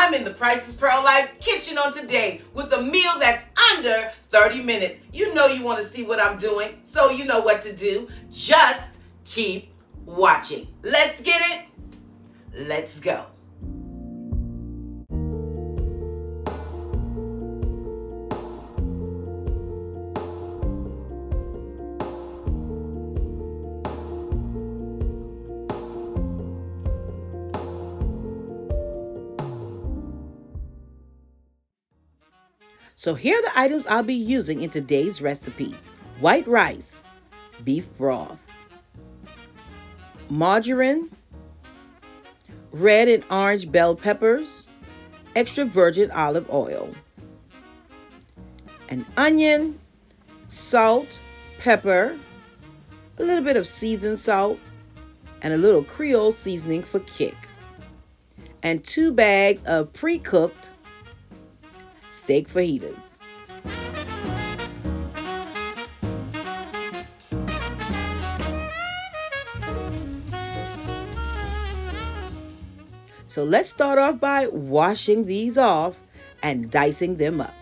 I'm in the Priceless Pearl Life kitchen on today with a meal that's under 30 minutes. You know you want to see what I'm doing, so you know what to do. Just keep watching. Let's get it. Let's go. So here are the items I'll be using in today's recipe. White rice, beef broth, margarine, red and orange bell peppers, extra virgin olive oil, an onion, salt, pepper, a little bit of seasoned salt, and a little Creole seasoning for kick, and 2 bags of pre-cooked steak fajitas. So let's start off by washing these off and dicing them up.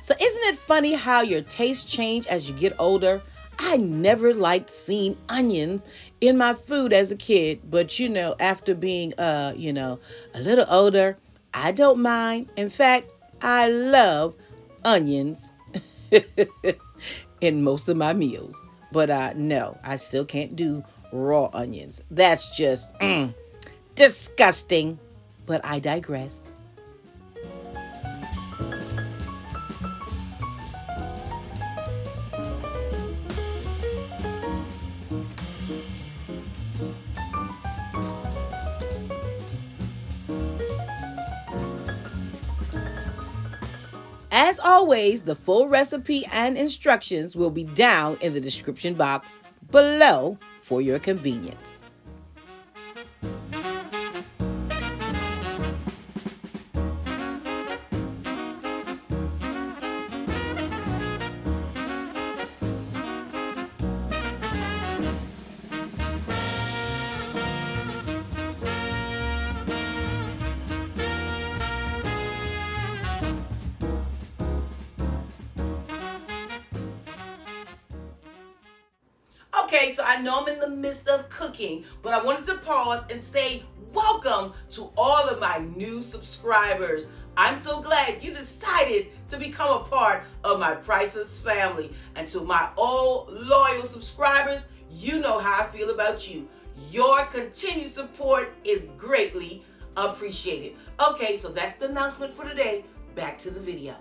So isn't it funny how your tastes change as you get older? I never liked seeing onions in my food as a kid, but after being a little older, I don't mind. In fact, I love onions in most of my meals. But no, I still can't do raw onions. That's just disgusting. But I digress. As always, the full recipe and instructions will be down in the description box below for your convenience. Okay, so I know I'm in the midst of cooking, but I wanted to pause and say welcome to all of my new subscribers. I'm so glad you decided to become a part of my Priceless family. And to my old loyal subscribers, you know how I feel about you. Your continued support is greatly appreciated. Okay, so that's the announcement for today. Back to the video.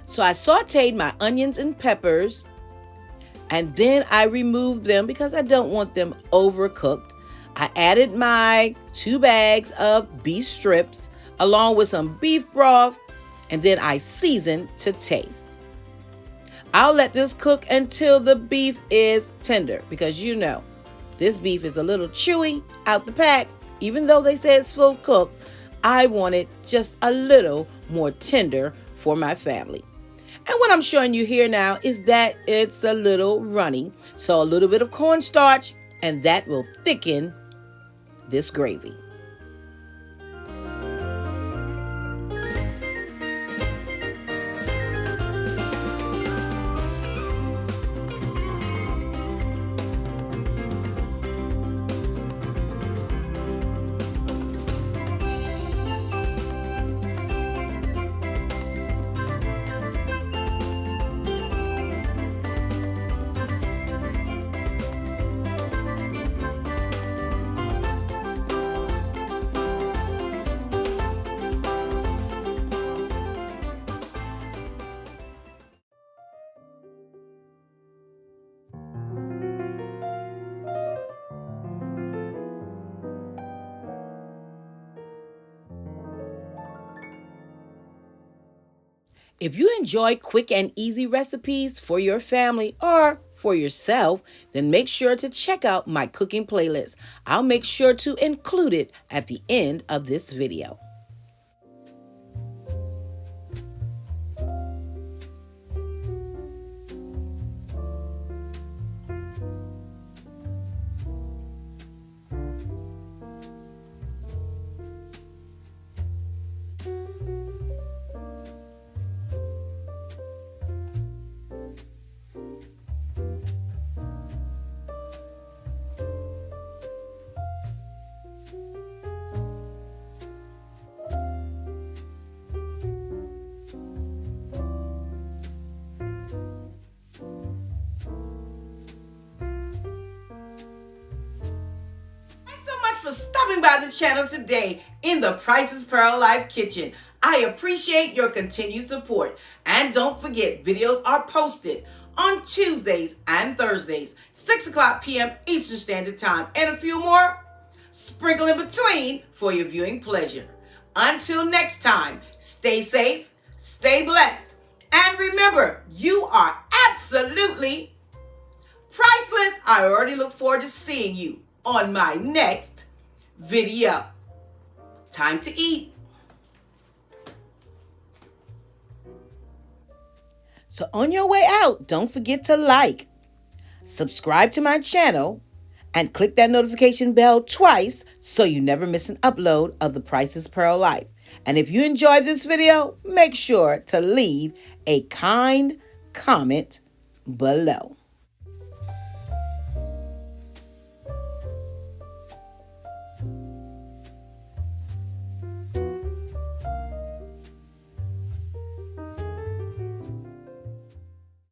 So I sauteed my onions and peppers, and then I removed them because I don't want them overcooked. I added my 2 bags of beef strips along with some beef broth, and then I seasoned to taste. I'll let this cook until the beef is tender because this beef is a little chewy out the pack. Even though they say it's full cooked, I want it just a little more tender for my family. And what I'm showing you here now is that it's a little runny. So a little bit of cornstarch, and that will thicken this gravy. If you enjoy quick and easy recipes for your family or for yourself, then make sure to check out my cooking playlist. I'll make sure to include it at the end of this video. For stopping by the channel today in the Priceless Pearl Life kitchen. I appreciate your continued support. And don't forget, videos are posted on Tuesdays and Thursdays, 6 o'clock p.m. Eastern Standard Time, and a few more sprinkle in between for your viewing pleasure. Until next time, stay safe, stay blessed, and remember, you are absolutely priceless. I already look forward to seeing you on my next video. Time to eat. So on your way out, don't forget to like, subscribe to my channel, and click that notification bell twice so you never miss an upload of the Priceless Pearl Life. And if you enjoyed this video, make sure to leave a kind comment below.